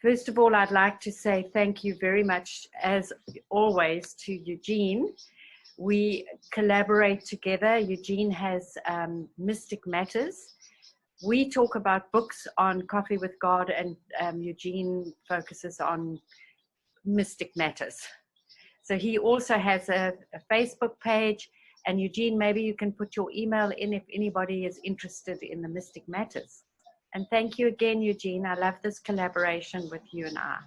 First of all, I'd like to say thank you very much, as always, to Eugene. We collaborate together. Eugene has Mystic Matters. We talk about books on Coffee with God, and Eugene focuses on Mystic Matters. So he also has a Facebook page. And Eugene, maybe you can put your email in if anybody is interested in the Mystic Matters. And thank you again, Eugene. I love this collaboration with you and I.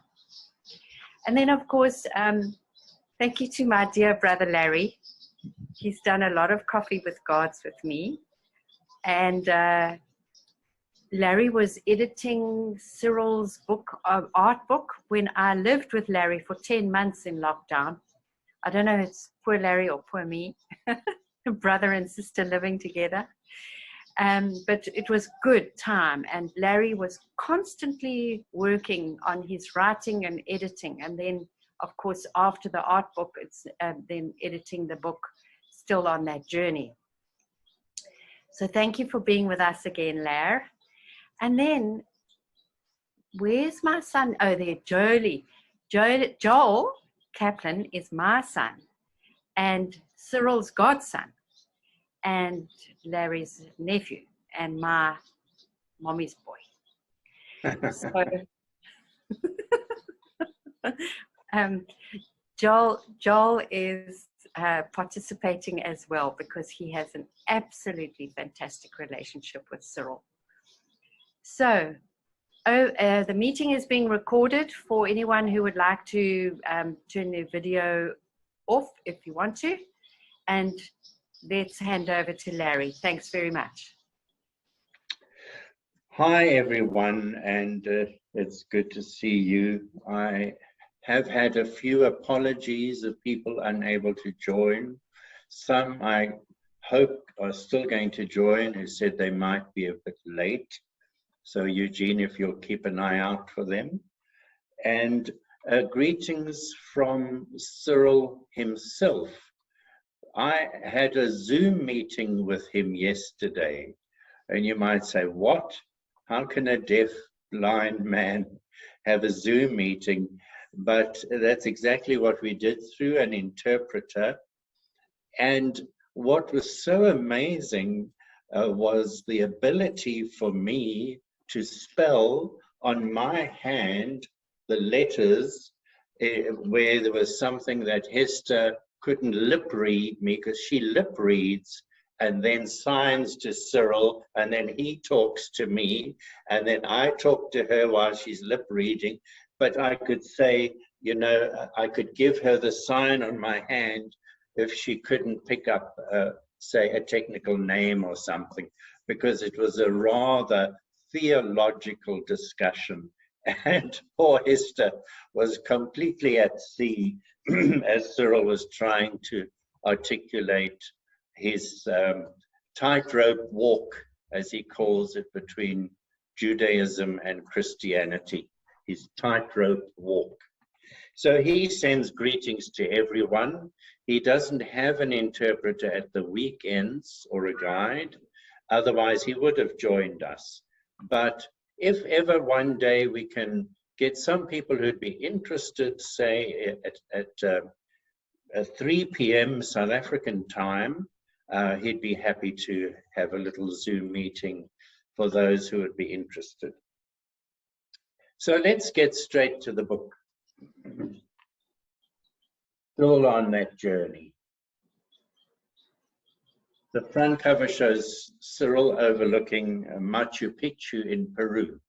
And then, of course, thank you to my dear brother, Larry. He's done a lot of Coffee with Gods with me. And Larry was editing Cyril's book, art book, when I lived with Larry for 10 months in lockdown. I don't know if it's poor Larry or poor me, brother and sister living together. But it was good time, and Larry was constantly working on his writing and editing, and then of course after the art book it's then editing the book, still on that journey. So thank you for being with us again, Lar. And then where's my son? Oh, there, Joel Kaplan is my son and Cyril's godson and Larry's nephew and my mommy's boy. So Joel is participating as well because he has an absolutely fantastic relationship with Cyril. So the meeting is being recorded for anyone who would like to turn their video off if you want to. And let's hand over to Larry. Thanks very much. Hi, everyone, and it's good to see you. I have had a few apologies of people unable to join. Some I hope are still going to join who said they might be a bit late. So Eugene, if you'll keep an eye out for them. And greetings from Cyril himself. I had a Zoom meeting with him yesterday, and you might say, what? How can a deaf, blind man have a Zoom meeting? But that's exactly what we did through an interpreter. And what was so amazing was the ability for me to spell on my hand the letters where there was something that Hester couldn't lip read me because she lip reads and then signs to Cyril, and then he talks to me, and then I talk to her while she's lip reading. But I could say, you know, I could give her the sign on my hand if she couldn't pick up, say, a technical name or something, because it was a rather theological discussion. And poor Hester was completely at sea as Cyril was trying to articulate his tightrope walk, as he calls it, between Judaism and Christianity, his tightrope walk. So he sends greetings to everyone. He doesn't have an interpreter at the weekends or a guide, otherwise he would have joined us. But if ever one day we can get some people who'd be interested, say at 3 p.m. South African time, he'd be happy to have a little Zoom meeting for those who would be interested. So let's get straight to the book. Still on that journey. The front cover shows Cyril overlooking Machu Picchu in Peru.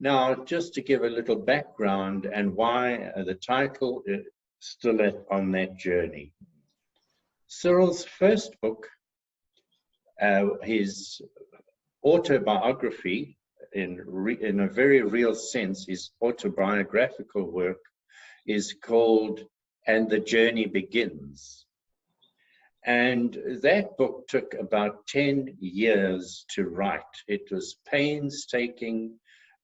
Now, just to give a little background and why the title is still on that journey. Cyril's first book, his autobiography, in a very real sense, his autobiographical work, is called And the Journey Begins. And that book took about 10 years to write. It was painstaking,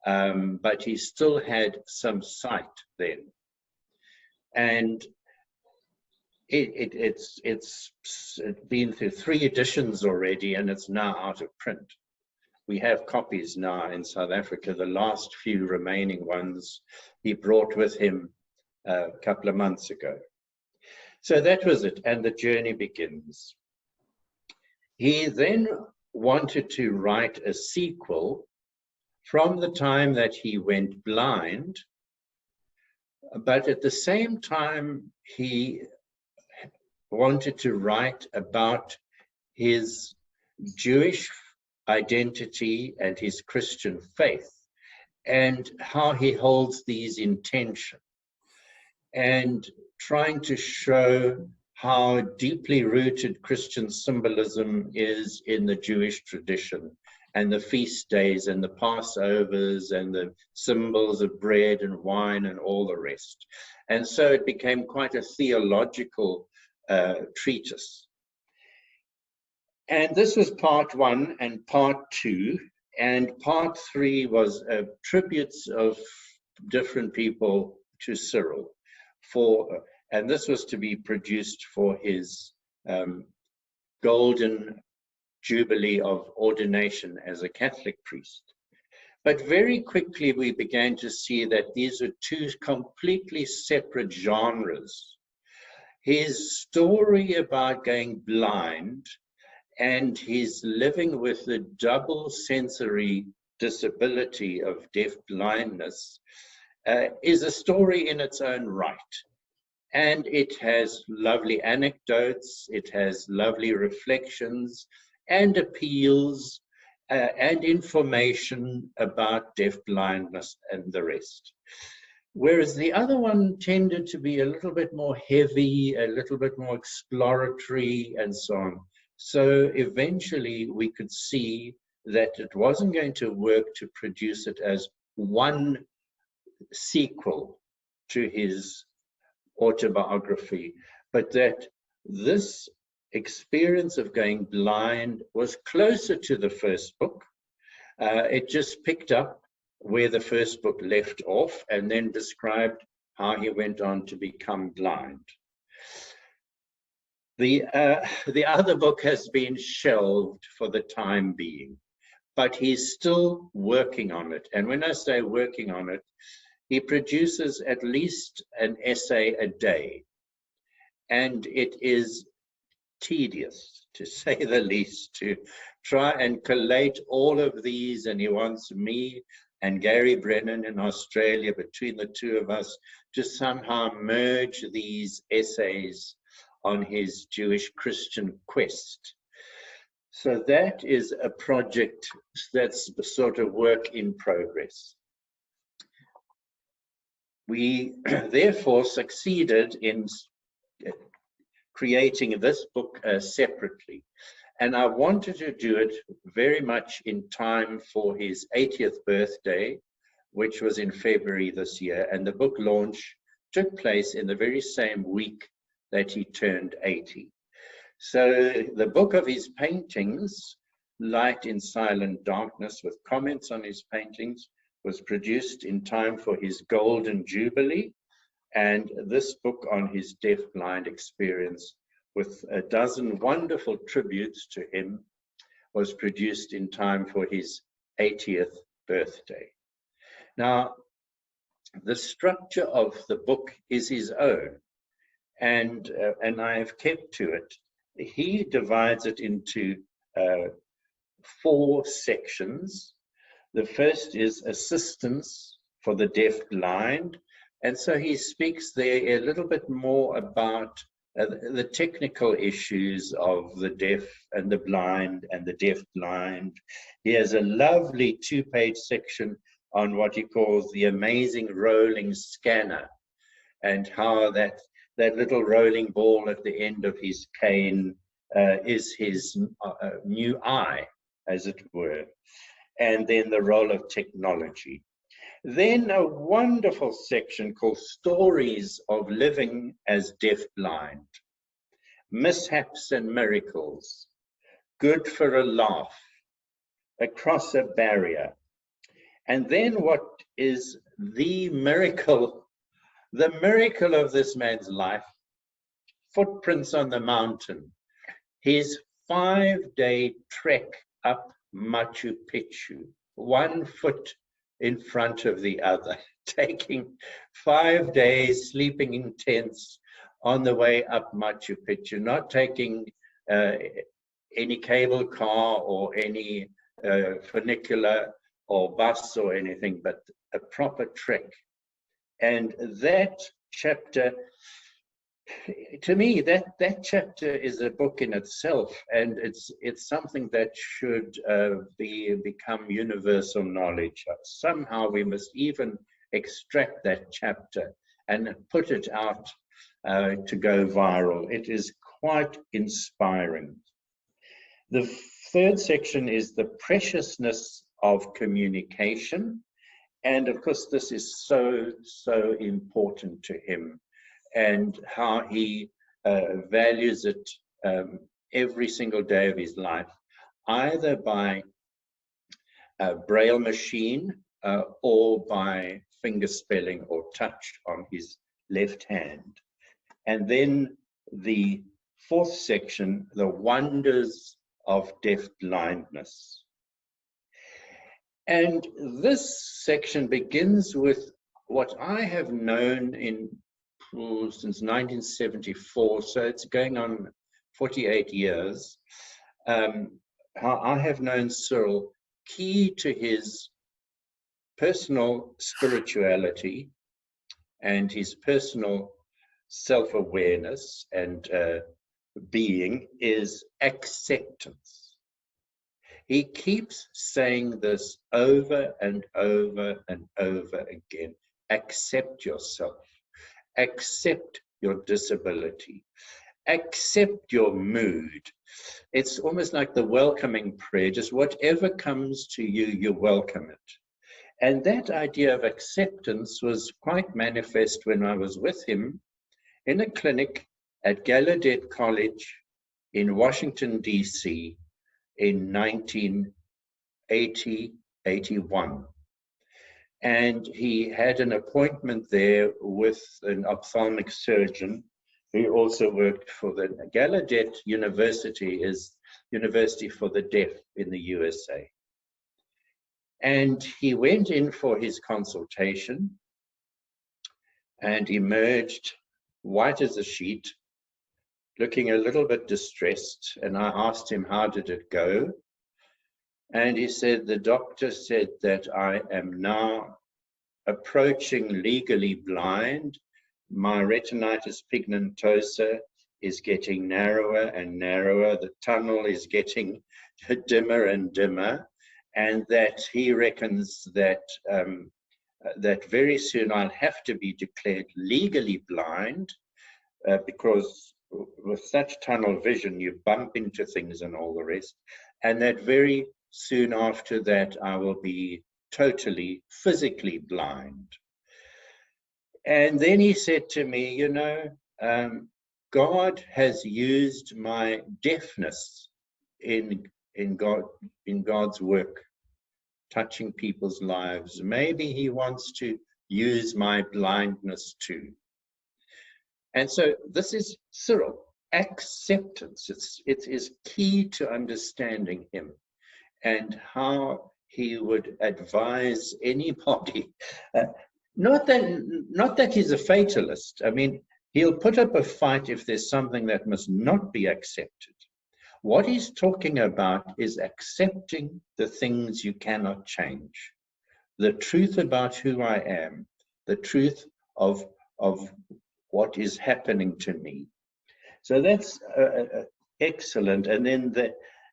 but he still had some sight then. And it's been through 3 editions already, and it's now out of print. We have copies now in South Africa, the last few remaining ones he brought with him a couple of months ago. So that was it, and the journey begins. He then wanted to write a sequel from the time that he went blind, but at the same time, he wanted to write about his Jewish identity and his Christian faith and how he holds these in tension, and trying to show how deeply rooted Christian symbolism is in the Jewish tradition, and the feast days and the Passovers and the symbols of bread and wine and all the rest. And so it became quite a theological treatise. And this was part 1 and part 2, and part 3 was tributes of different people to Cyril, and this was to be produced for his golden jubilee of ordination as a Catholic priest. But very quickly we began to see that these are two completely separate genres. His story about going blind and his living with the double sensory disability of deafblindness is a story in its own right. And it has lovely anecdotes, it has lovely reflections and appeals and information about deafblindness and the rest. Whereas the other one tended to be a little bit more heavy, a little bit more exploratory, and so on. So eventually we could see that it wasn't going to work to produce it as one sequel to his autobiography, but that this experience of going blind was closer to the first book. It just picked up where the first book left off and then described how he went on to become blind. The other book has been shelved for the time being, but he's still working on it. And when I say working on it, he produces at least an essay a day. And it is tedious, to say the least, to try and collate all of these. And he wants me and Gary Brennan in Australia, between the two of us, to somehow merge these essays on his Jewish Christian quest. So that is a project that's sort of work in progress. We therefore succeeded in creating this book separately. And I wanted to do it very much in time for his 80th birthday, which was in February this year. And the book launch took place in the very same week that he turned 80. So the book of his paintings, Light in Silent Darkness, with comments on his paintings, was produced in time for his Golden Jubilee. And this book on his deafblind experience, with a dozen wonderful tributes to him, was produced in time for his 80th birthday. Now, the structure of the book is his own, and I have kept to it. He divides it into 4 sections. The first is assistance for the deafblind, and so he speaks there a little bit more about the technical issues of the deaf and the blind and the deafblind. He has a lovely 2-page section on what he calls the amazing rolling scanner, and how that little rolling ball at the end of his cane is his new eye, as it were. And then the role of technology. Then a wonderful section called Stories of Living as Deafblind, Mishaps and Miracles, Good for a Laugh, Across a Barrier. And then what is the miracle of this man's life, Footprints on the Mountain, his 5-day trek up Machu Picchu, one foot in front of the other, taking 5 days, sleeping in tents on the way up Machu Picchu, not taking any cable car or any funicular or bus or anything, but a proper trek. And that chapter, to me, that chapter is a book in itself, and it's something that should become universal knowledge. Somehow we must even extract that chapter and put it out to go viral. It is quite inspiring. The third section is the preciousness of communication, and of course this is so important to him, and how he values it every single day of his life, either by a braille machine or by finger spelling or touch on his left hand. And then the fourth section, the wonders of deafblindness. And this section begins with what I have known since 1974, so it's going on 48 years, how I have known Cyril, key to his personal spirituality and his personal self-awareness and being is acceptance. He keeps saying this over and over and over again. Accept yourself. Accept your disability. Accept your mood. It's almost like the welcoming prayer. Just whatever comes to you, you welcome it. And that idea of acceptance was quite manifest when I was with him in a clinic at Gallaudet College in Washington, D.C. in 1980-81. And he had an appointment there with an ophthalmic surgeon who also worked for the Gallaudet University, is University for the Deaf in the USA. And he went in for his consultation and emerged white as a sheet, looking a little bit distressed. And I asked him, how did it go? And he said, the doctor said that I am now approaching legally blind. My retinitis pigmentosa is getting narrower and narrower. The tunnel is getting dimmer and dimmer. And that he reckons that that very soon I'll have to be declared legally blind, because with such tunnel vision, you bump into things and all the rest. And that very soon after that, I will be totally physically blind. And then he said to me, you know, God has used my deafness in God's work, touching people's lives. Maybe he wants to use my blindness too. And so this is Cyril, acceptance. It is key to understanding him and how he would advise anybody. Not that he's a fatalist. I mean, he'll put up a fight if there's something that must not be accepted. What he's talking about is accepting the things you cannot change. The truth about who I am, the truth of what is happening to me. So that's excellent. And then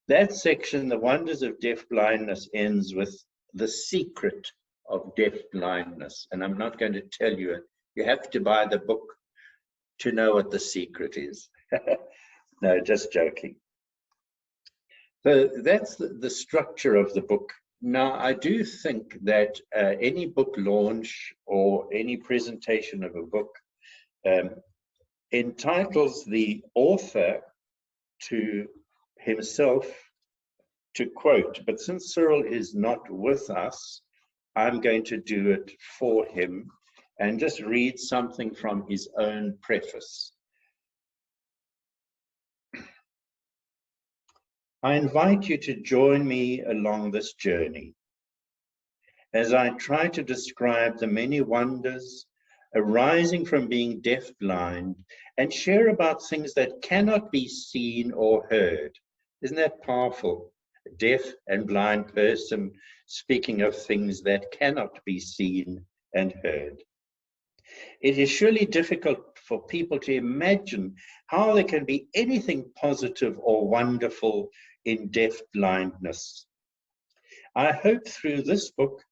that section, the wonders of deafblindness, ends with the secret of deafblindness. And I'm not going to tell you it. You have to buy the book to know what the secret is. No, just joking. So that's the structure of the book. Now, I do think that any book launch or any presentation of a book entitles the author to himself to quote. But since Cyril is not with us, I'm going to do it for him and just read something from his own preface. I invite you to join me along this journey as I try to describe the many wonders arising from being deafblind and share about things that cannot be seen or heard. Isn't that powerful? A deaf and blind person speaking of things that cannot be seen and heard. It is surely difficult for people to imagine how there can be anything positive or wonderful in deafblindness. I hope through this book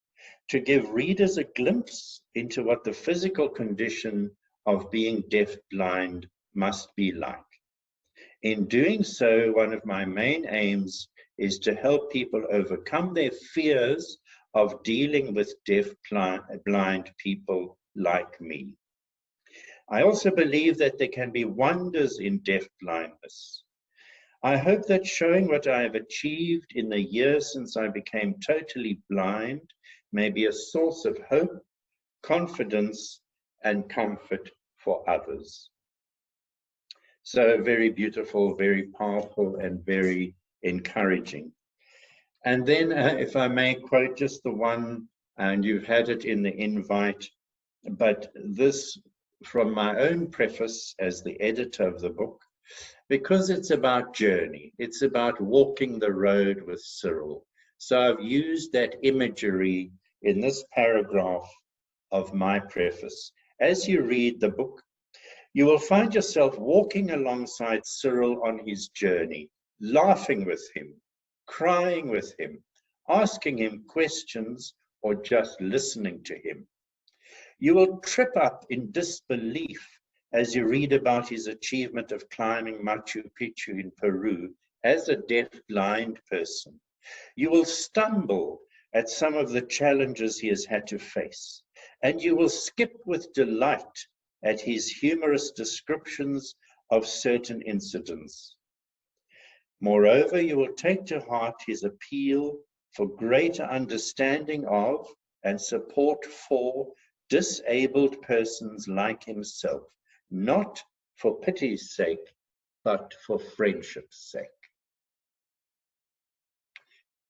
to give readers a glimpse into what the physical condition of being deafblind must be like. In doing so, one of my main aims is to help people overcome their fears of dealing with deafblind people like me. I also believe that there can be wonders in deafblindness. I hope that showing what I have achieved in the years since I became totally blind may be a source of hope, confidence, and comfort for others. So very beautiful, very powerful, and very encouraging. And then, if I may quote just the one, and you've had it in the invite, but this from my own preface as the editor of the book, because it's about journey, it's about walking the road with Cyril. So I've used that imagery in this paragraph of my preface. As you read the book, you will find yourself walking alongside Cyril on his journey, laughing with him, crying with him, asking him questions, or just listening to him. You will trip up in disbelief as you read about his achievement of climbing Machu Picchu in Peru as a deaf-blind person. You will stumble at some of the challenges he has had to face, and you will skip with delight at his humorous descriptions of certain incidents. Moreover, you will take to heart his appeal for greater understanding of and support for disabled persons like himself, not for pity's sake, but for friendship's sake.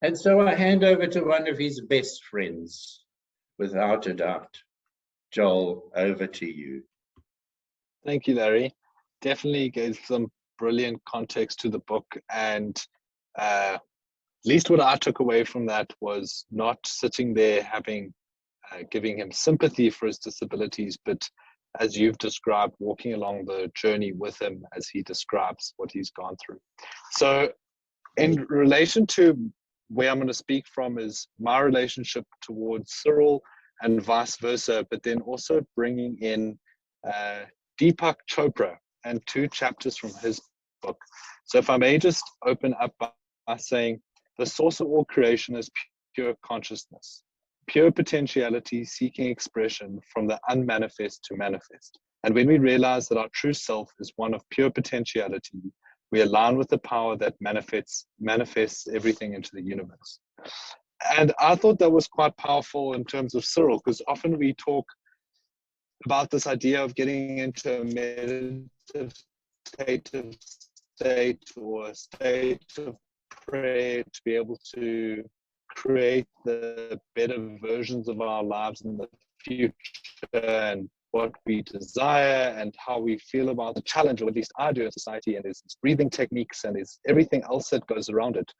And so I hand over to one of his best friends, without a doubt. Joel, over to you. Thank you, Larry. Definitely gave some brilliant context to the book, and at least what I took away from that was not sitting there giving him sympathy for his disabilities, but as you've described, walking along the journey with him as he describes what he's gone through. So in relation to where I'm going to speak from is my relationship towards Cyril and vice versa, but then also bringing in Deepak Chopra and 2 chapters from his book. So if I may just open up by saying, the source of all creation is pure consciousness, pure potentiality seeking expression from the unmanifest to manifest. And when we realize that our true self is one of pure potentiality, we align with the power that manifests everything into the universe. And I thought that was quite powerful in terms of Cyril, because often we talk about this idea of getting into a meditative state or a state of prayer to be able to create the better versions of our lives in the future and what we desire and how we feel about the challenge, or at least I do in society, and there's breathing techniques and there's everything else that goes around it.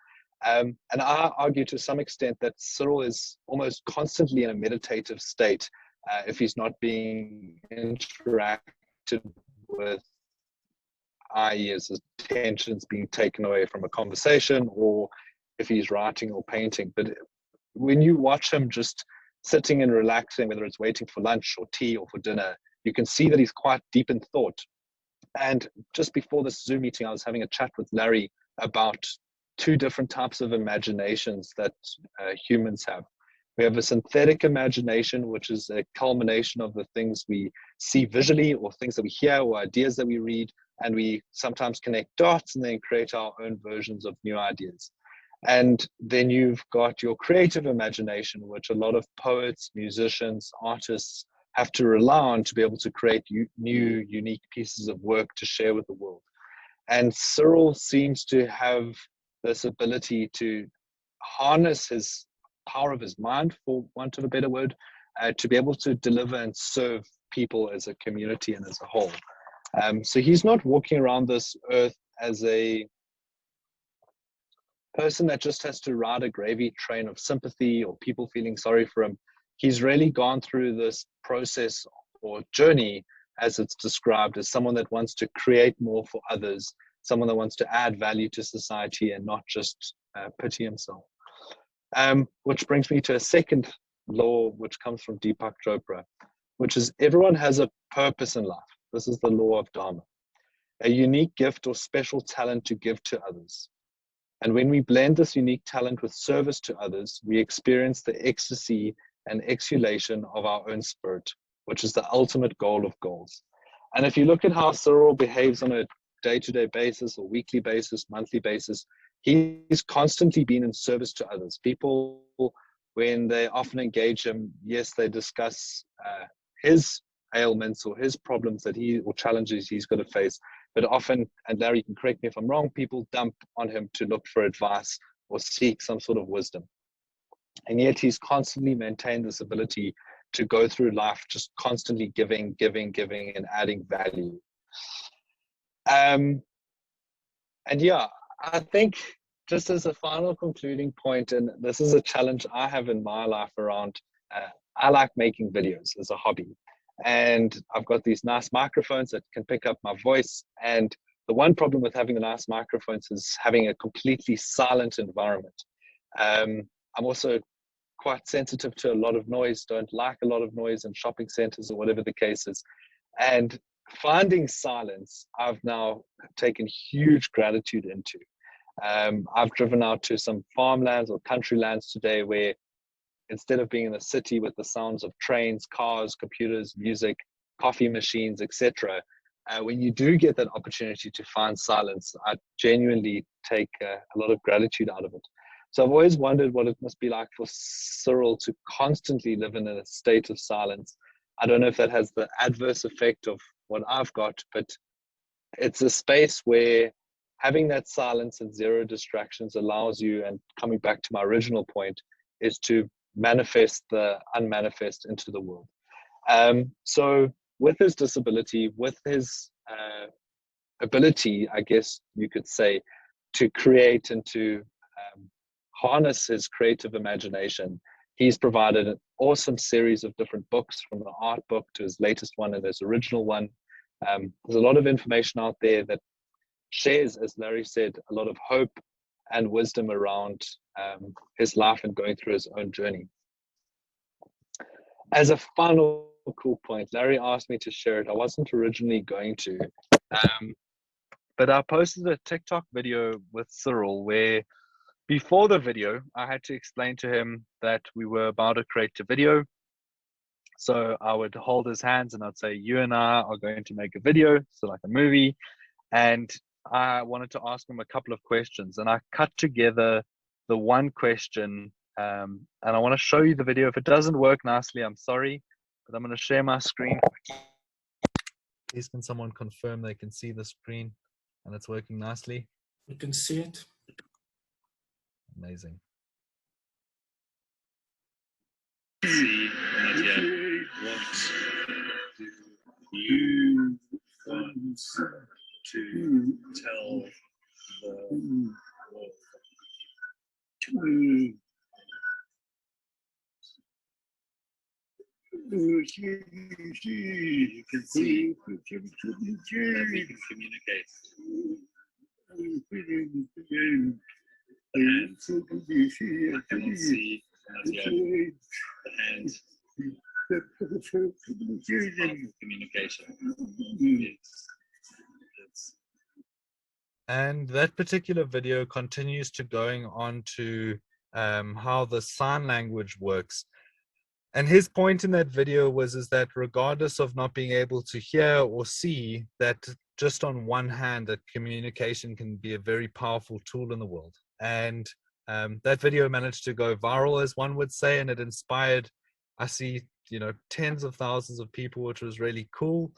And I argue to some extent that Cyril is almost constantly in a meditative state if he's not being interacted with, i.e. his attention's being taken away from a conversation, or if he's writing or painting. But when you watch him just sitting and relaxing, whether it's waiting for lunch or tea or for dinner, you can see that he's quite deep in thought. And just before this Zoom meeting, I was having a chat with Larry about 2 different types of imaginations that humans have. We have a synthetic imagination, which is a culmination of the things we see visually or things that we hear or ideas that we read, and we sometimes connect dots and then create our own versions of new ideas. And then you've got your creative imagination, which a lot of poets, musicians, artists have to rely on to be able to create new, unique pieces of work to share with the world. And Cyril seems to have this ability to harness his power of his mind, for want of a better word, to be able to deliver and serve people as a community and as a whole. So he's not walking around this earth as a person that just has to ride a gravy train of sympathy or people feeling sorry for him. He's really gone through this process or journey, as it's described, as someone that wants to create more for others, someone that wants to add value to society and not just pity himself. Which brings me to a second law, which comes from Deepak Chopra, which is everyone has a purpose in life. This is the law of Dharma, a unique gift or special talent to give to others. And when we blend this unique talent with service to others, we experience the ecstasy and exhalation of our own spirit, which is the ultimate goal of goals. And if you look at how Cyril behaves on a day-to-day basis or weekly basis, monthly basis, he's constantly been in service to others. People, when they often engage him, yes, they discuss his ailments or his problems that or challenges he's got to face, but often, and Larry can correct me if I'm wrong, people dump on him to look for advice or seek some sort of wisdom. And yet he's constantly maintained this ability to go through life just constantly giving, and adding value. And yeah, I think just as a final concluding point, and this is a challenge I have in my life around, I like making videos as a hobby. And I've got these nice microphones that can pick up my voice. And the one problem with having the nice microphones is having a completely silent environment. I'm also quite sensitive to a lot of noise, don't like a lot of noise in shopping centers or whatever the case is. And finding silence, I've now taken huge gratitude into. I've driven out to some farmlands or country lands today where instead of being in the city with the sounds of trains, cars, computers, music, coffee machines, etc., when you do get that opportunity to find silence, I genuinely take a lot of gratitude out of it. So I've always wondered what it must be like for Cyril to constantly live in a state of silence. I don't know if that has the adverse effect of what I've got, but it's a space where having that silence and zero distractions allows you, and coming back to my original point, is to manifest the unmanifest into the world. So with his disability, with his ability, I guess you could say, to create and to harness his creative imagination, he's provided an awesome series of different books, from the art book to his latest one and his original one. There's a lot of information out there that shares, as Larry said, a lot of hope and wisdom around his life and going through his own journey. As a final cool point, Larry asked me to share it. I wasn't originally going to, but I posted a TikTok video with Cyril where before the video, I had to explain to him that we were about to create a video. So I would hold his hands and I'd say, you and I are going to make a video, so like a movie. And I wanted to ask him a couple of questions, and I cut together the one question, and I want to show you the video. If it doesn't work nicely, I'm sorry, but I'm going to share my screen. Please, can someone confirm they can see the screen and it's working nicely? You can see it. Amazing. See, not yet. What do you want to tell the world? You can see, we can communicate. The hands, I cannot see, not yet. The hands, communication. And that particular video continues to going on to how the sign language works. And his point in that video was that regardless of not being able to hear or see, that just on one hand, that communication can be a very powerful tool in the world. And that video managed to go viral, as one would say, and it inspired, I see, tens of thousands of people, which was really cool.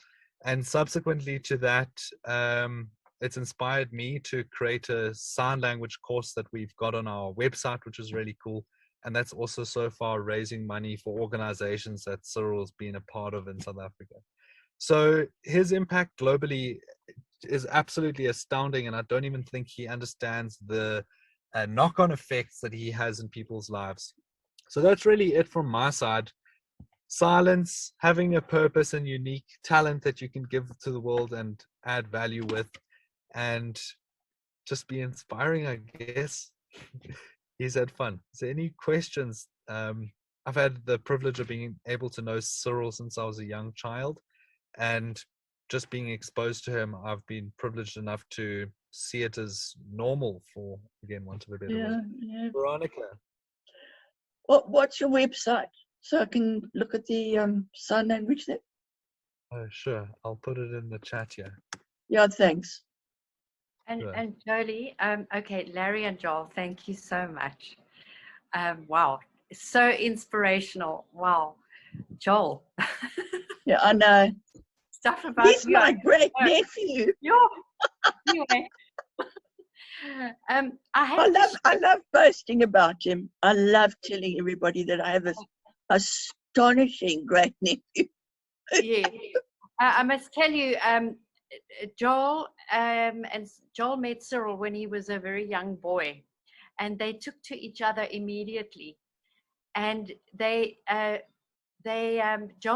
And subsequently to that, it's inspired me to create a sign language course that we've got on our website, which is really cool. And that's also so far raising money for organizations that Cyril's been a part of in South Africa. So his impact globally is absolutely astounding, and I don't even think he understands the knock-on effects that he has in people's lives. So that's really it from my side. Silence, having a purpose and unique talent that you can give to the world and add value with, and just be inspiring, I guess. He's had fun. Is there any questions? I've had the privilege of being able to know Cyril since I was a young child, and just being exposed to him, I've been privileged enough to see it as normal, for, again, want of a better word. Yeah. Veronica. What's your website? So I can look at the sign language there. Oh, sure. I'll put it in the chat here. Yeah, thanks. And, Sure. and Jolie, okay, Larry and Joel, thank you so much. Wow, so inspirational. Wow, Joel. Yeah, I know. Stuff about He's you. my great nephew. Anyway. I I love boasting about him. I love telling everybody that I have this astonishing great nephew. Yeah, I must tell you, Joel Joel met Cyril when he was a very young boy, and they took to each other immediately. And Joel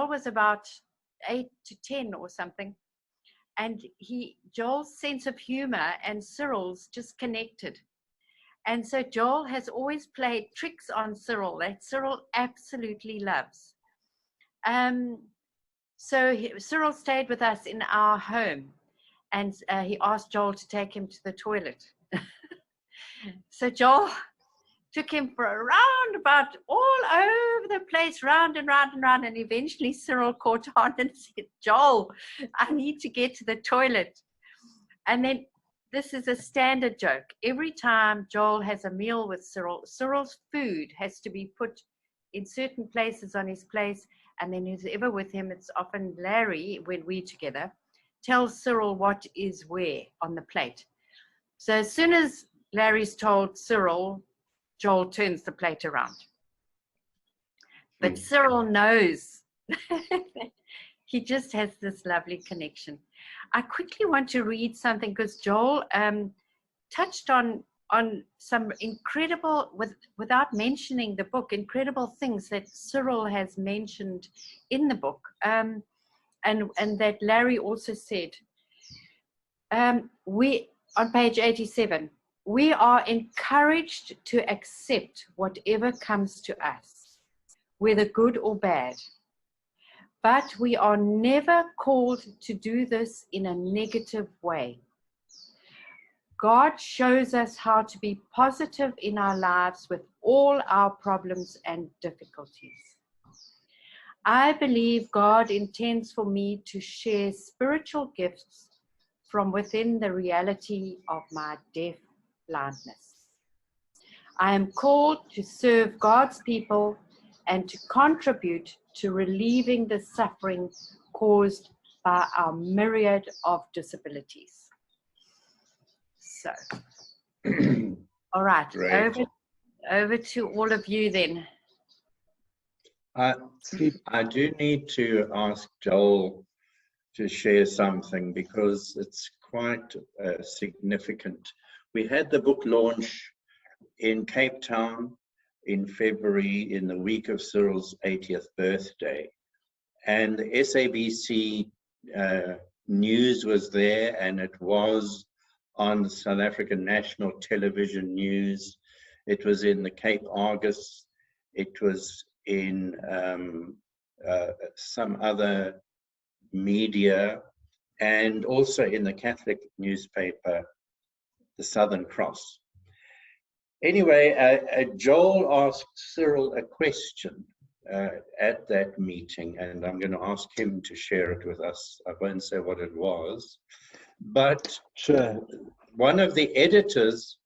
was about 8 to 10 or something, and Joel's sense of humor and Cyril's just connected. And so Joel has always played tricks on Cyril that Cyril absolutely loves. So Cyril stayed with us in our home, and he asked Joel to take him to the toilet. So Joel took him for a roundabout all over the place, round and round and round, and eventually Cyril caught on and said, "Joel, I need to get to the toilet." And then this is a standard joke. Every time Joel has a meal with Cyril, Cyril's food has to be put in certain places on his place, and then who's ever with him, it's often Larry, when we're together, tells Cyril what is where on the plate. So as soon as Larry's told Cyril, Joel turns the plate around. But Cyril knows. He just has this lovely connection. I quickly want to read something because Joel touched on some incredible, without mentioning the book, incredible things that Cyril has mentioned in the book, and that Larry also said. We, on page 87, we are encouraged to accept whatever comes to us, whether good or bad. But we are never called to do this in a negative way. God shows us how to be positive in our lives with all our problems and difficulties. I believe God intends for me to share spiritual gifts from within the reality of my deaf blindness. I am called to serve God's people and to contribute to relieving the suffering caused by our myriad of disabilities. So, all right, over to all of you then. I do need to ask Joel to share something because it's quite significant. We had the book launch in Cape Town in February, in the week of Cyril's 80th birthday. And the SABC news was there, and it was on the South African national television news. It was in the Cape Argus. It was in some other media, and also in the Catholic newspaper, the Southern Cross. Anyway, Joel asked Cyril a question at that meeting, and I'm going to ask him to share it with us. I won't say what it was, but Sure. One of the editors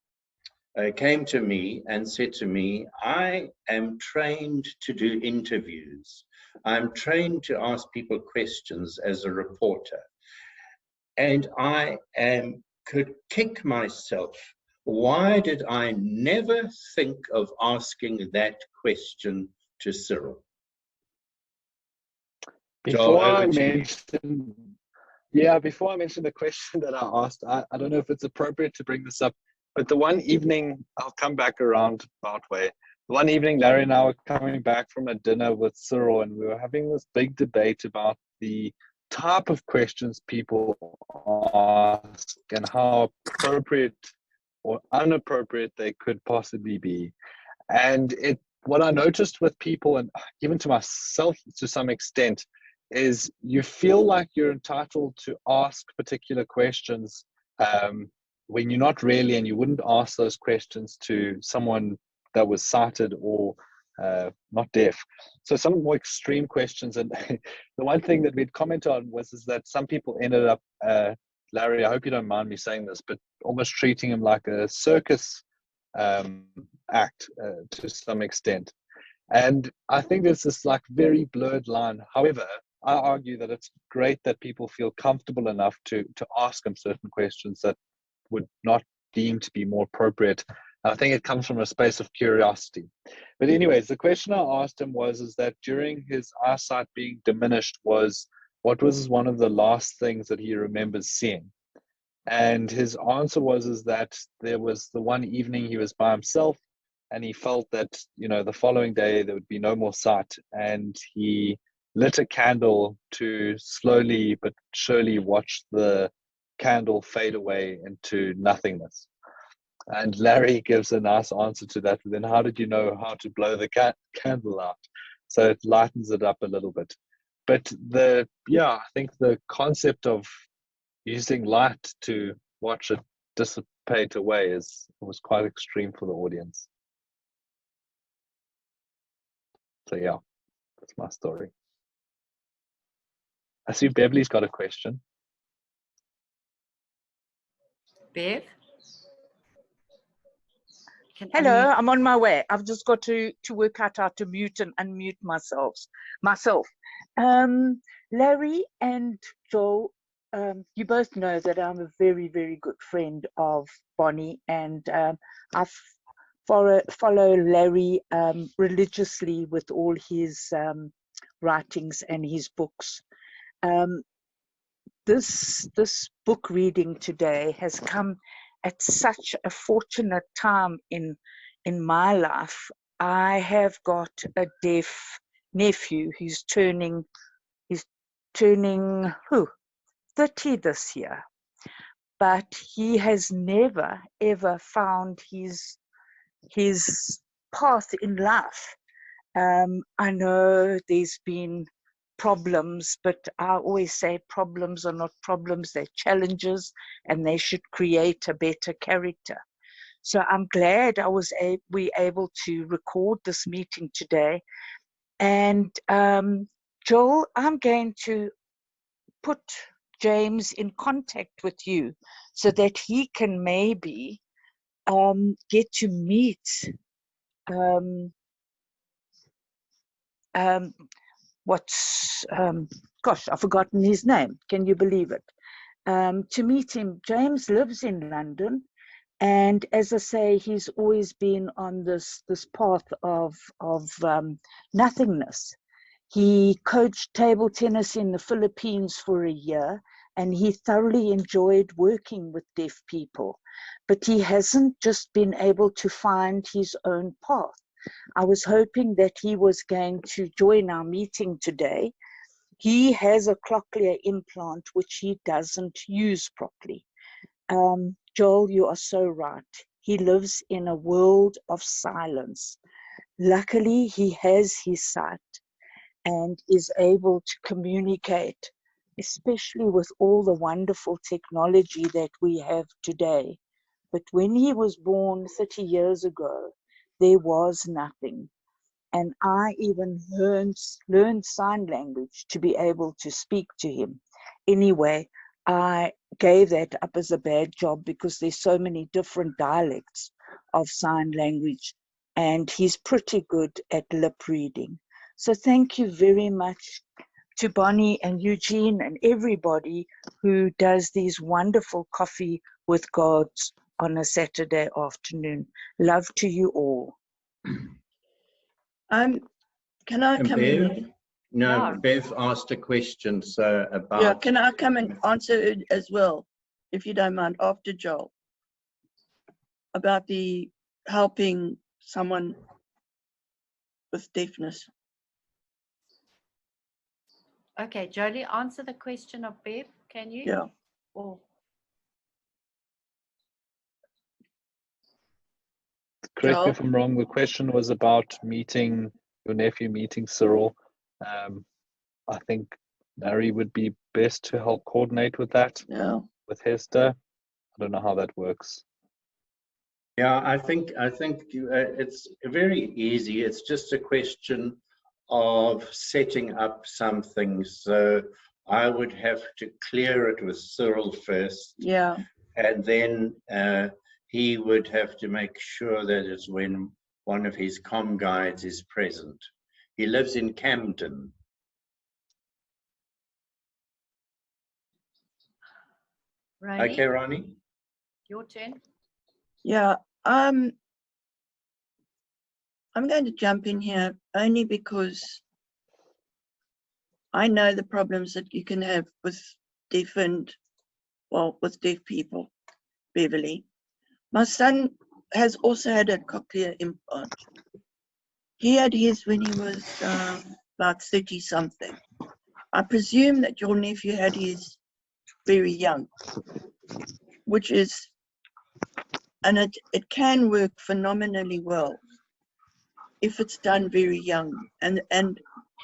came to me and said to me, I am trained to do interviews. I'm trained to ask people questions as a reporter. And I am could kick myself. Why did I never think of asking that question to Cyril? Before Joel, I over to you. mention, yeah, before I mention the question that I asked, I don't know if it's appropriate to bring this up, but the one evening, I'll come back around partway. One evening, Larry and I were coming back from a dinner with Cyril, and we were having this big debate about the type of questions people ask and how appropriate or inappropriate they could possibly be. And what I noticed with people, and even to myself to some extent, is you feel like you're entitled to ask particular questions when you're not really, and you wouldn't ask those questions to someone that was sighted or not deaf. So some more extreme questions. And the one thing that we'd comment on was that some people ended up, Larry, I hope you don't mind me saying this, but almost treating him like a circus act to some extent. And I think there's this like very blurred line. However, I argue that it's great that people feel comfortable enough to ask him certain questions that would not deem to be more appropriate. I think it comes from a space of curiosity. But anyways, the question I asked him is that during his eyesight being diminished what was one of the last things that he remembers seeing? And his answer is that there was the one evening he was by himself, and he felt that, the following day there would be no more sight, and he lit a candle to slowly but surely watch the candle fade away into nothingness. And Larry gives a nice answer to that. Then how did you know how to blow the candle out? So it lightens it up a little bit. But I think the concept of using light to watch it dissipate away was quite extreme for the audience. So yeah, that's my story. I see Beverly's got a question. Bev? Hello, I'm on my way. I've just got to work out how to mute and unmute myself. Larry and Joel, you both know that I'm a very, very good friend of Bonnie, and I follow Larry religiously with all his writings and his books. This book reading today has come at such a fortunate time in my life. I have got a deaf nephew who's turning 30 this year, but he has never ever found his path in life. I know there's been problems, but I always say problems are not problems, they're challenges, and they should create a better character. So I'm glad we able to record this meeting today. And Joel, I'm going to put James in contact with you so that he can maybe get to meet I've forgotten his name. Can you believe it? To meet him. James lives in London, and as I say, he's always been on this path of nothingness. He coached table tennis in the Philippines for a year, and he thoroughly enjoyed working with deaf people. But he hasn't just been able to find his own path. I was hoping that he was going to join our meeting today. He has a cochlear implant which he doesn't use properly. Joel, you are so right. He lives in a world of silence. Luckily, he has his sight and is able to communicate, especially with all the wonderful technology that we have today. But when he was born 30 years ago, there was nothing. And I even learned sign language to be able to speak to him. Anyway, I gave that up as a bad job because there's so many different dialects of sign language, and he's pretty good at lip reading. So thank you very much to Bonnie and Eugene and everybody who does these wonderful coffee with gods on a Saturday afternoon. Love to you all. Can I And come Bev? in? No, Yeah. Bev asked a question, so about... Yeah, can I come and answer it as well, if you don't mind, after Joel? About the helping someone with deafness. Okay, Jolie, answer the question of Bev, can you? Yeah. Or Correct me Joel? if I'm wrong, the question was about meeting your nephew, meeting Cyril. I think Mary would be best to help coordinate with that, Yeah. with Hester. I don't know how that works. Yeah, I think it's very easy. It's just a question of setting up some things. So I would have to clear it with Cyril first, Yeah. and then he would have to make sure that it's when one of his comm guides is present. He lives in Camden. Ronnie, Okay, Ronnie? your turn. Yeah. I'm going to jump in here only because I know the problems that you can have with deaf people, Beverly. My son has also had a cochlear implant. He had his when he was about 30 something. I presume that your nephew had his very young, which is, and it can work phenomenally well if it's done very young. And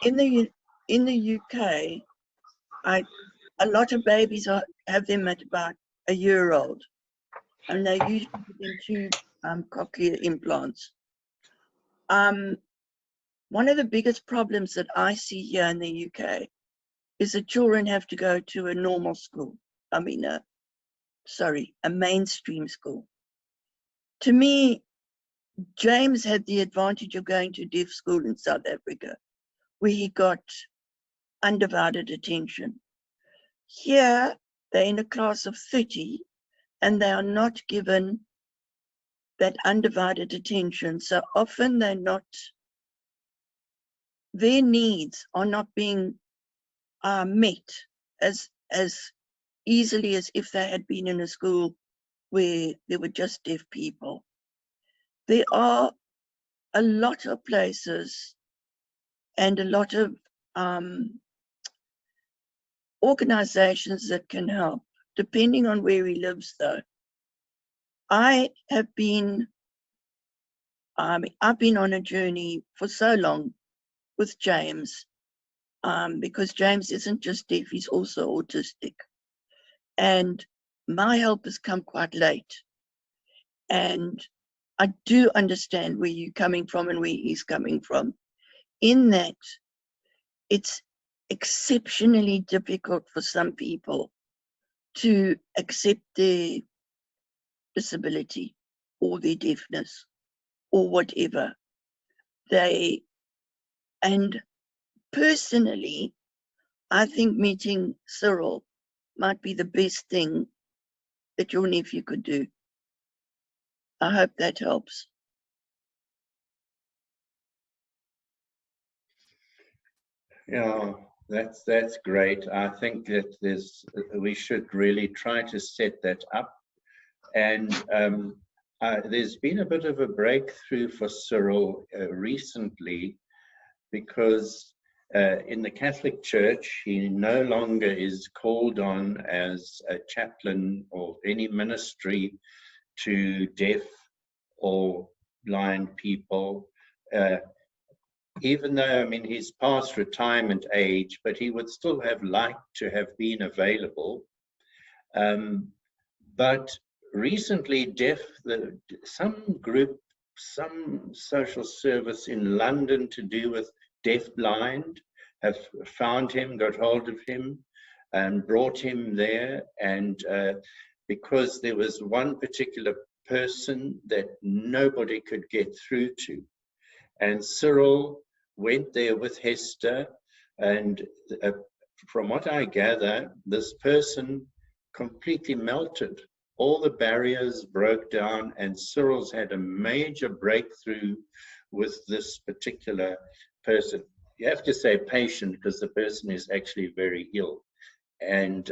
in the UK, a lot of babies have them at about a year old, and they usually put in 2 cochlear implants. One of the biggest problems that I see here in the UK is that children have to go to a normal school. I mean, a mainstream school. To me, James had the advantage of going to deaf school in South Africa, where he got undivided attention. Here, they're in a class of 30, and they are not given that undivided attention. So often their needs are not being met as easily as if they had been in a school where there were just deaf people. There are a lot of places and a lot of organizations that can help, depending on where he lives, though. I've been on a journey for so long with James, because James isn't just deaf, he's also autistic. And my help has come quite late. And I do understand where you're coming from and where he's coming from, in that it's exceptionally difficult for some people to accept their disability or their deafness or whatever. And personally, I think meeting Cyril might be the best thing that your nephew could do. I hope that helps. Yeah, that's great. I think that we should really try to set that up. And there's been a bit of a breakthrough for Cyril recently, because in the Catholic Church, he no longer is called on as a chaplain or any ministry to deaf or blind people. Even though, I mean, he's past retirement age, but he would still have liked to have been available. But recently, some social service in London to do with Deafblind have found him, got hold of him, and brought him there. And because there was one particular person that nobody could get through to. And Cyril went there with Hester, And from what I gather, this person completely melted. All the barriers broke down, and Cyrils had a major breakthrough with this particular person. You have to say patient, because the person is actually very ill, and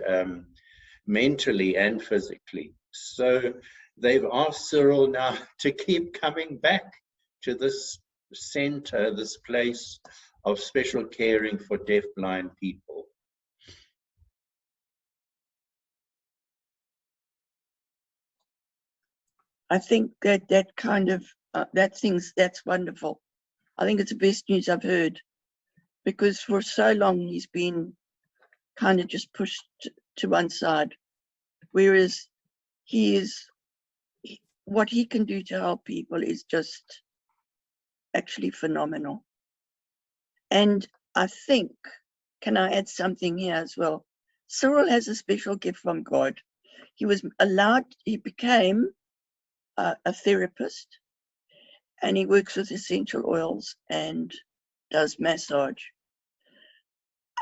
mentally and physically. So they've asked Cyril now to keep coming back to this center, this place of special caring for deafblind people. I think that kind of that's wonderful. I think it's the best news I've heard, because for so long he's been kind of just pushed to one side, whereas what he can do to help people is just actually phenomenal. And I think, can I add something here as well? Cyril has a special gift from God. He became a therapist, and he works with essential oils and does massage.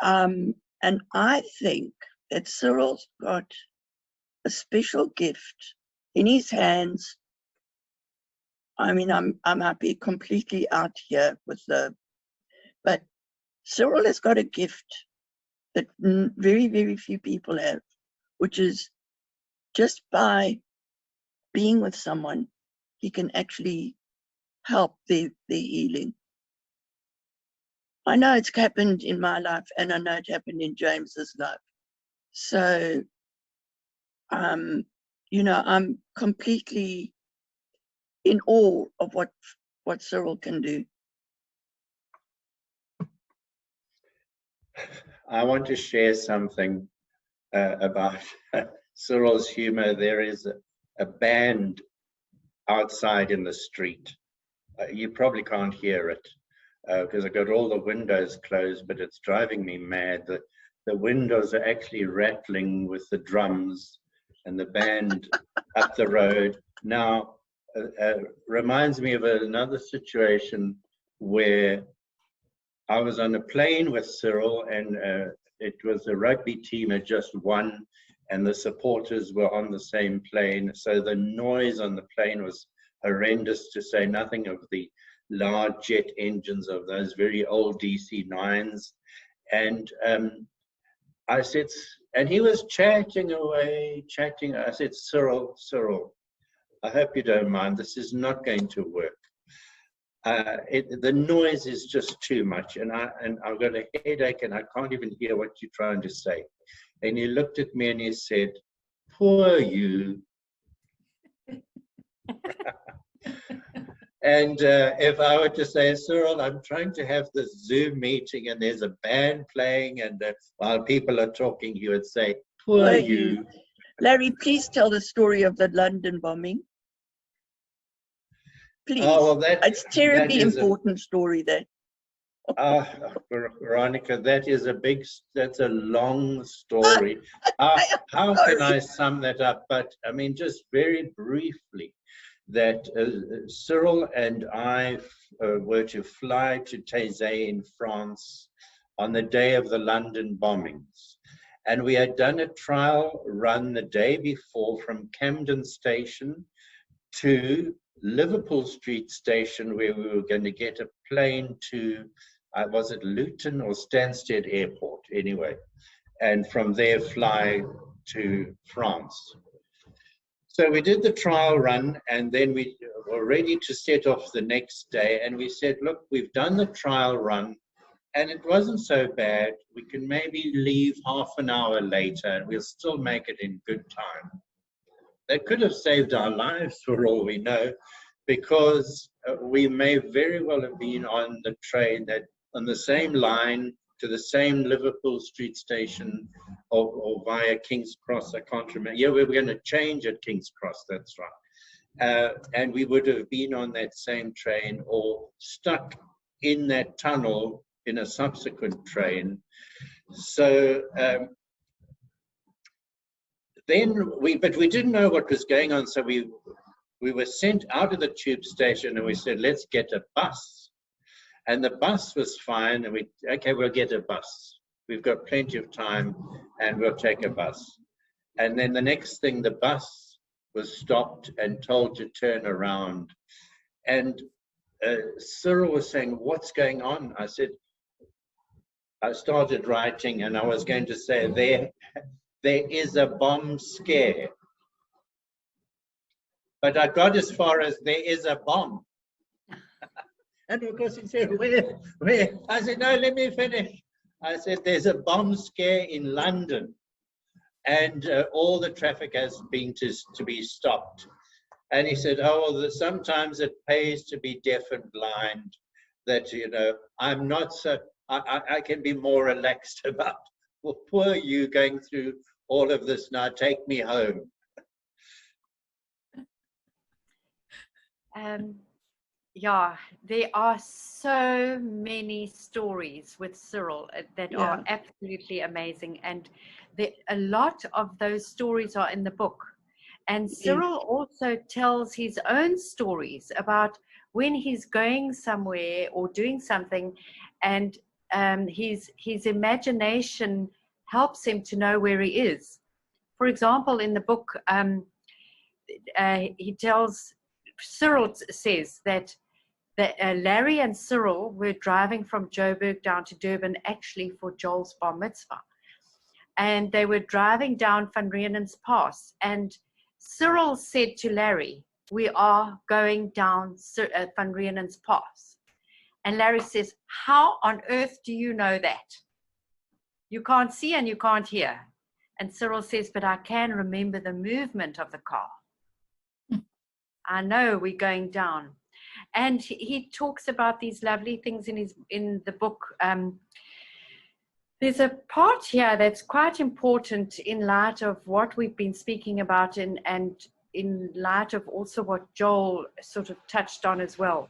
And I think that Cyril's got a special gift in his hands. I mean, I might be completely out here but Cyril has got a gift that very, very few people have, which is just by being with someone, he can actually help their healing. I know it's happened in my life, and I know it happened in James's life. So, you know, I'm completely in awe of what Cyril can do. I want to share something about Cyril's humor. There is a band outside in the street. You probably can't hear it because I've got all the windows closed, but it's driving me mad. The windows are actually rattling with the drums, and the band up the road. Now, reminds me of another situation where I was on a plane with Cyril, and it was a rugby team had just won, and the supporters were on the same plane. So the noise on the plane was horrendous, to say nothing of the large jet engines of those very old DC-9s. And I said, and he was chatting away, chatting. I said, Cyril, I hope you don't mind. This is not going to work. The noise is just too much, and I've got a headache, and I can't even hear what you're trying to say. And he looked at me and he said, poor you. And if I were to say, Cyril, I'm trying to have this Zoom meeting and there's a band playing, and while people are talking, you would say, poor you. Larry, please tell the story of the London bombing. Please. Oh, well, it's a terribly important story there. Veronica, that's a long story. How can I sum that up? But I mean, just very briefly, that Cyril and I were to fly to Taizé in France on the day of the London bombings. And we had done a trial run the day before from Camden Station to Liverpool Street Station, where we were going to get a plane to, was it Luton or Stansted Airport, anyway, and from there fly to France. So we did the trial run, and then we were ready to set off the next day, and we said, look, we've done the trial run, and it wasn't so bad. We can maybe leave half an hour later, and we'll still make it in good time. That could have saved our lives for all we know, because we may very well have been on the train on the same line to the same Liverpool Street Station or via King's Cross. I can't remember. Yeah, we were going to change at King's Cross, that's right. And we would have been on that same train or stuck in that tunnel in a subsequent train. So but we didn't know what was going on, so we were sent out of the tube station, and we said, let's get a bus. And the bus was fine, and okay, we'll get a bus. We've got plenty of time, and we'll take a bus. And then the next thing, the bus was stopped and told to turn around. And Cyril was saying, what's going on? I said, I started writing, and I was going to say, there is a bomb scare. But I got as far as there is a bomb. And of course he said, where? I said, no, let me finish. I said, there's a bomb scare in London, and all the traffic has been to be stopped. And he said, oh, well, sometimes it pays to be deaf and blind, that, you know, I'm not so, I can be more relaxed about, well, poor you going through all of this now, take me home. Yeah, there are so many stories with Cyril that are absolutely amazing, and a lot of those stories are in the book. And Cyril also tells his own stories about when he's going somewhere or doing something, and his imagination helps him to know where he is. For example, in the book, Cyril says that Larry and Cyril were driving from Joburg down to Durban actually for Joel's bar mitzvah. And they were driving down Van Rienen's Pass. And Cyril said to Larry, we are going down Van Rienen's Pass. And Larry says, how on earth do you know that? You can't see and you can't hear. And Cyril says, but I can remember the movement of the car. I know we're going down. And he talks about these lovely things in the book. There's a part here that's quite important in light of what we've been speaking about, and in light of also what Joel sort of touched on as well.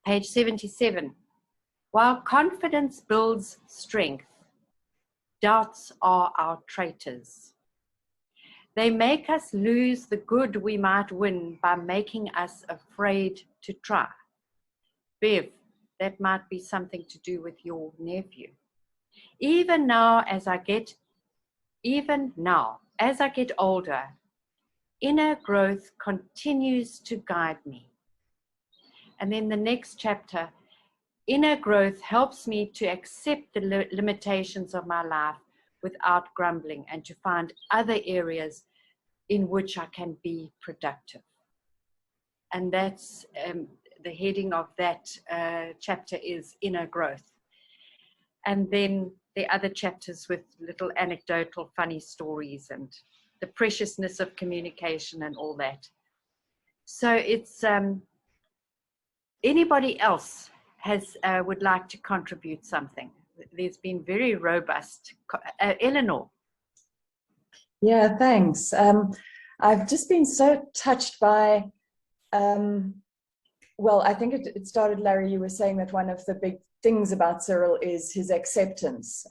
Page 77. While confidence builds strength, doubts are our traitors. They make us lose the good we might win by making us afraid to try. Bev, that might be something to do with your nephew. Even now, as I get older, inner growth continues to guide me. And then the next chapter, inner growth helps me to accept the limitations of my life without grumbling, and to find other areas in which I can be productive. And that's the heading of that chapter is inner growth. And then the other chapters with little anecdotal funny stories and the preciousness of communication and all that. So it's anybody else would like to contribute something. There's been very robust. Eleanor. Yeah, thanks. I've just been so touched by, well, I think it started, Larry, you were saying that one of the big things about Cyril is his acceptance.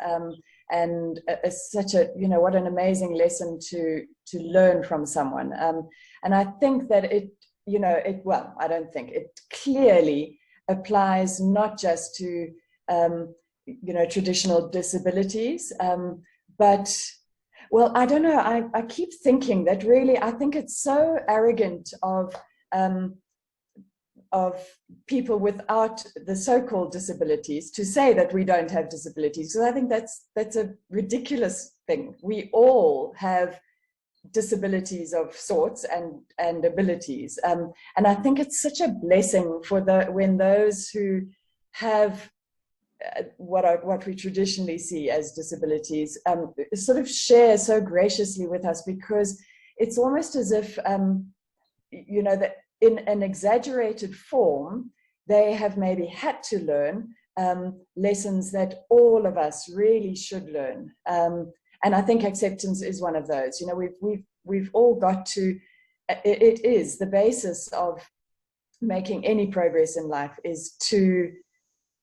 And such a, you know, what an amazing lesson to learn from someone. And I think that well, I don't think, it clearly applies not just to, traditional disabilities, but, well, I don't know, I keep thinking that really, I think it's so arrogant of people without the so-called disabilities to say that we don't have disabilities. So I think that's a ridiculous thing. We all have disabilities of sorts and abilities. And I think it's such a blessing for when those who have what we traditionally see as disabilities sort of share so graciously with us, because it's almost as if, that in an exaggerated form, they have maybe had to learn lessons that all of us really should learn. And I think acceptance is one of those. We've all got to, it is the basis of making any progress in life, is to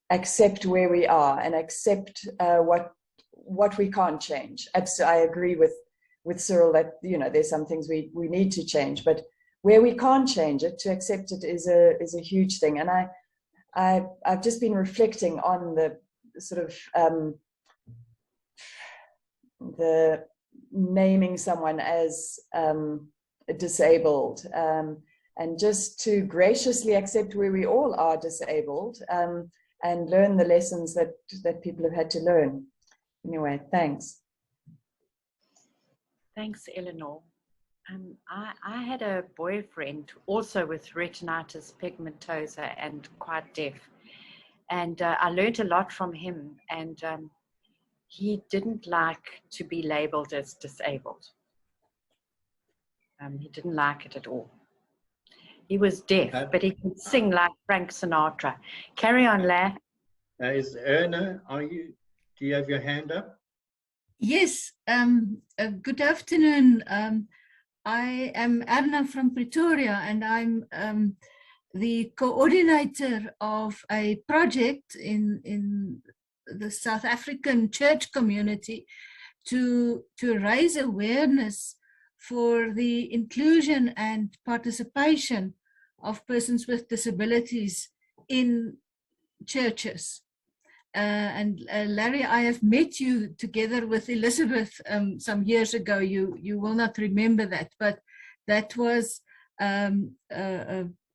accept where we are and accept what we can't change. Absolutely, I agree with Cyril that, there's some things we need to change, but where we can't change it, to accept it is a huge thing. And I've just been reflecting on the sort of the naming someone as disabled, and just to graciously accept where we all are disabled, and learn the lessons that people have had to learn. Anyway, thanks. Thanks, Eleanor. I had a boyfriend also with retinitis pigmentosa and quite deaf, and I learned a lot from him, and he didn't like to be labeled as disabled. He didn't like it at all. He was deaf, but he could sing like Frank Sinatra. Carry on, La. Is Erna, do you have your hand up? Yes, good afternoon. I am Erna from Pretoria, and I'm the coordinator of a project in the South African church community to raise awareness for the inclusion and participation of persons with disabilities in churches. And Larry, I have met you together with Elizabeth some years ago. You will not remember that, but that was a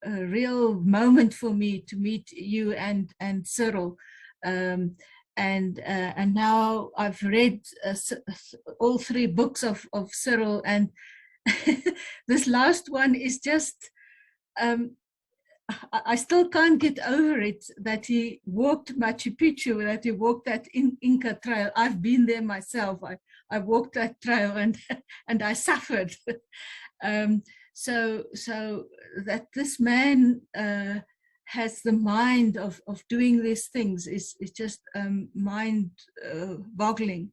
real moment for me to meet you and Cyril. And now I've read all 3 books of Cyril, and this last one is just, I still can't get over it, that he walked Machu Picchu, that he walked that Inca trail. I've been there myself. I walked that trail and I suffered. So that this man has the mind of doing these things is just mind boggling.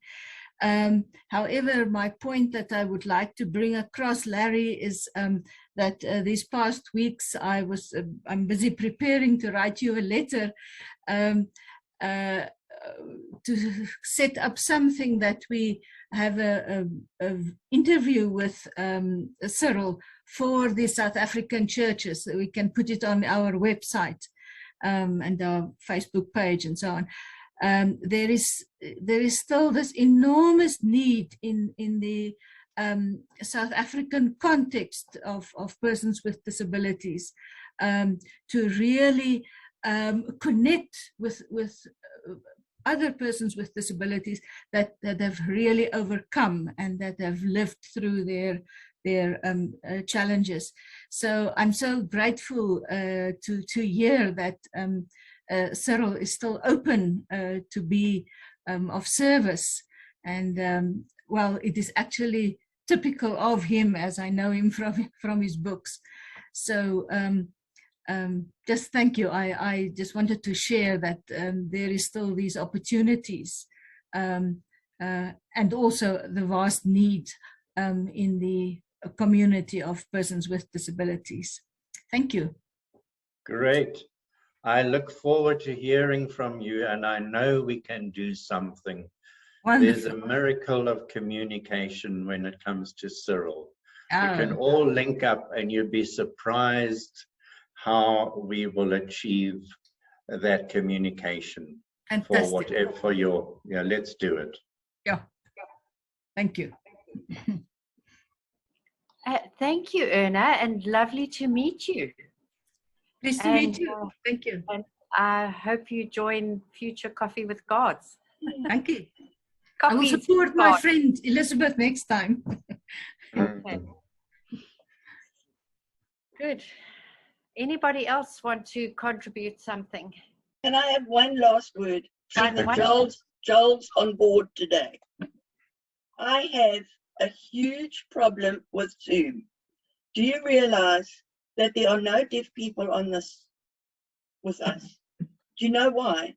However, my point that I would like to bring across, Larry, is that these past weeks I'm busy preparing to write you a letter to set up something that we have a interview with Cyril for the South African churches, that we can put it on our website and our Facebook page and so on. There is still this enormous need in the South African context of persons with disabilities to really connect with other persons with disabilities that have really overcome and that have lived through their challenges. So I'm so grateful to hear that Cyril is still open to be of service, and well, it is actually typical of him, as I know him from his books. So just thank you. I just wanted to share that there is still these opportunities, and also the vast need in the community of persons with disabilities. Thank you. Great. I look forward to hearing from you, and I know we can do something. Wonderful. There's a miracle of communication when it comes to Cyril. We can all link up, and you'd be surprised how we will achieve that communication. Fantastic. For your, yeah, let's do it. Yeah. Thank you. Thank you, Erna, and lovely to meet you. Pleased to meet you. Thank you. And I hope you join future Coffee with Gods. Thank you. I will support my friend Elizabeth next time. Okay. Good. Anybody else want to contribute something? Can I have one last word? One. Joel's on board today. I have a huge problem with Zoom. Do you realize that there are no deaf people on this with us? Do you know why?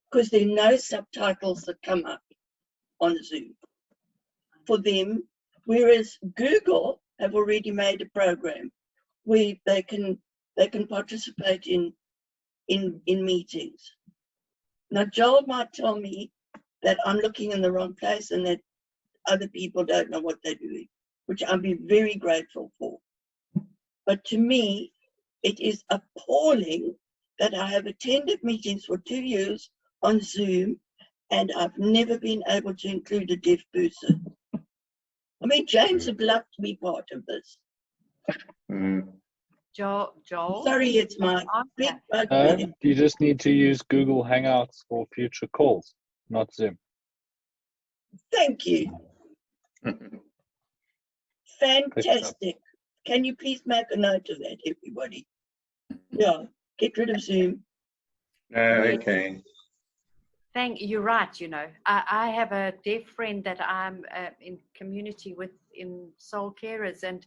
Because there are no subtitles that come up on Zoom for them, whereas Google have already made a program where they can participate in meetings. Now Joel might tell me that I'm looking in the wrong place and that other people don't know what they're doing, which I'll be very grateful for. But to me, it is appalling that I have attended meetings for 2 years on Zoom, and I've never been able to include a deaf person. I mean, James would love to be part of this. Joel? Sorry, it's my big bugbear. You just need to use Google Hangouts for future calls, not Zoom. Thank you. Fantastic. Can you please make a note of that, everybody? Yeah, get rid of Zoom. Okay. You're right, you know. I have a deaf friend that I'm in community with in Soul Carers, and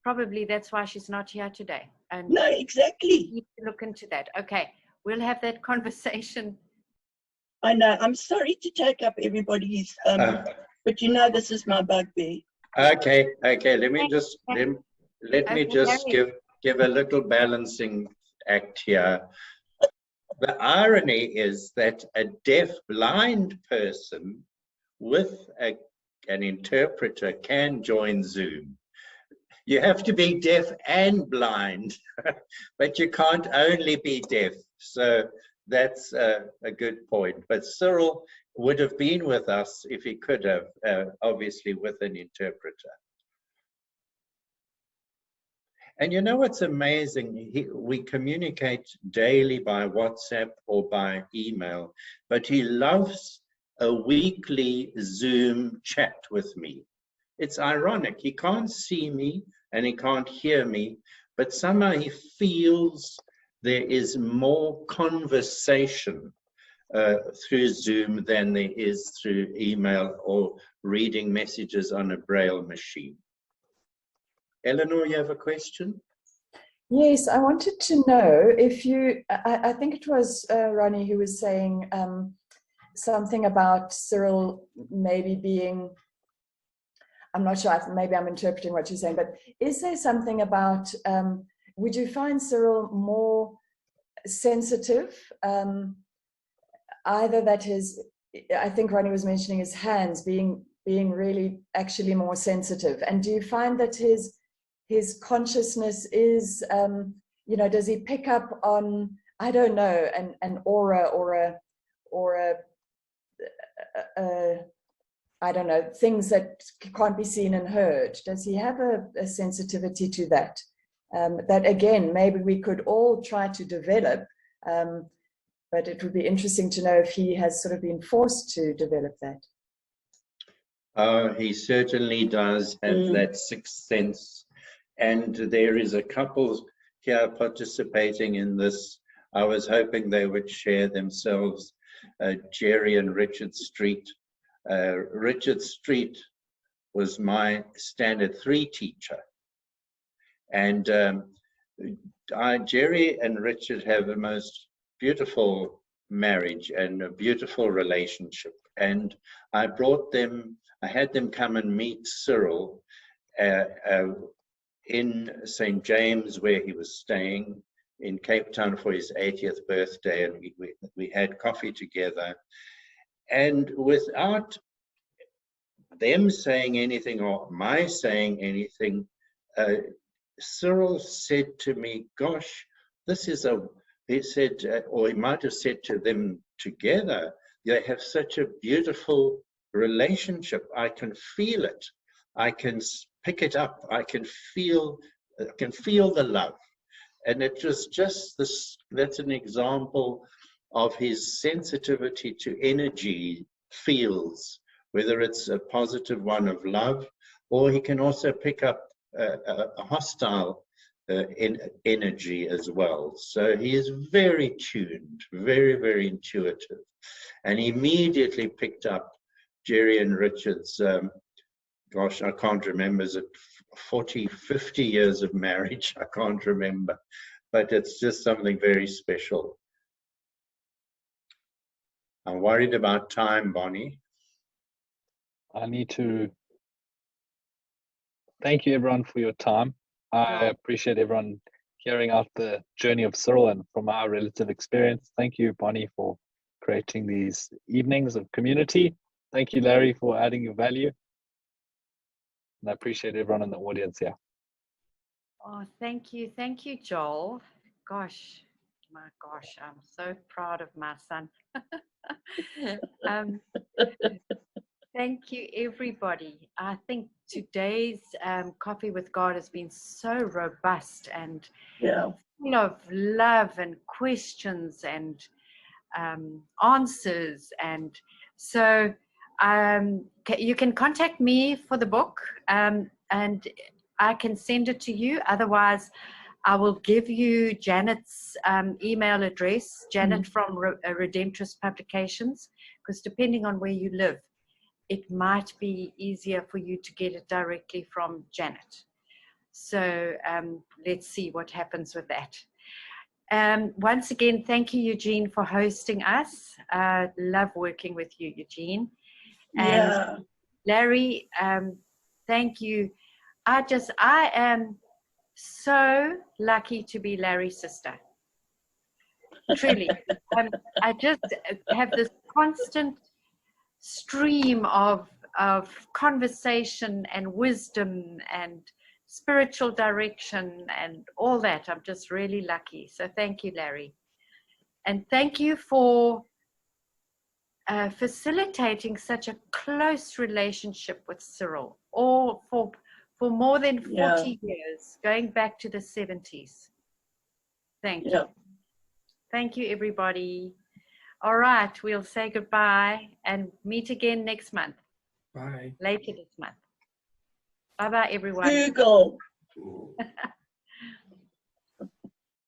probably that's why she's not here today. And no, exactly. Need to look into that. Okay, we'll have that conversation. I know. I'm sorry to take up everybody's, but you know, this is my bugbear. Okay. Let me just give a little balancing act here. The irony is that a deaf-blind person with an interpreter can join Zoom. You have to be deaf and blind, but you can't only be deaf. So that's a good point. But Cyril would have been with us if he could have, obviously with an interpreter. And you know what's amazing? We communicate daily by WhatsApp or by email, but he loves a weekly Zoom chat with me. It's ironic. He can't see me and he can't hear me, but somehow he feels there is more conversation through Zoom than there is through email or reading messages on a Braille machine. Eleanor, you have a question? Yes, I wanted to know if you, I think it was Ronnie who was saying something about Cyril maybe being, I'm not sure, maybe I'm interpreting what you're saying, but is there something about, would you find Cyril more sensitive? Either that his, I think Ronnie was mentioning his hands being really actually more sensitive. And do you find that his consciousness is, you know, does he pick up on, I don't know, an aura or a I don't know, things that can't be seen and heard? Does he have a sensitivity to that? That again, maybe we could all try to develop, but it would be interesting to know if he has sort of been forced to develop that. He certainly does have that sixth sense. And there is a couple here participating in this. I was hoping they would share themselves, Jerry and Richard Street. Richard Street was my Standard 3 teacher. And Jerry and Richard have the most beautiful marriage and a beautiful relationship. And I had them come and meet Cyril in St. James, where he was staying in Cape Town for his 80th birthday, and we had coffee together. And without them saying anything or my saying anything, Cyril said to me, gosh, this is he said, or he might have said to them together, they have such a beautiful relationship. I can feel it. I can pick it up. I can feel the love. And it was just this, that's an example of his sensitivity to energy fields, whether it's a positive one of love, or he can also pick up a hostile energy as well. So he is very tuned, very, very intuitive. And he immediately picked up Jerry and Richard's, gosh, I can't remember, is it 40, 50 years of marriage? I can't remember, but it's just something very special. I'm worried about time, Bonnie. I need to thank you, everyone, for your time. I appreciate everyone hearing out the journey of Cyril and from our relative experience. Thank you, Bonnie, for creating these evenings of community. Thank you, Larry, for adding your value. And I appreciate everyone in the audience here. Oh, thank you, Joel. Gosh, my gosh, I'm so proud of my son. Thank you, everybody. I think today's Coffee with God has been so robust and full of love and questions and answers. And so you can contact me for the book, and I can send it to you. Otherwise, I will give you Janet's email address, Janet from Redemptress Publications, because depending on where you live, it might be easier for you to get it directly from Janet. So let's see what happens with that. Once again, thank you, Eugene, for hosting us. Love working with you, Eugene. And Larry, thank you. I am so lucky to be Larry's sister. Truly. I just have this constant stream of conversation and wisdom and spiritual direction and all that. I'm just really lucky. So thank you, Larry. And thank you for facilitating such a close relationship with Cyril, or for more than 40 years, going back to the 70s. Thank you. Thank you, everybody. All right, we'll say goodbye and meet again next month. Bye. Later this month. Bye-bye, everyone. Google.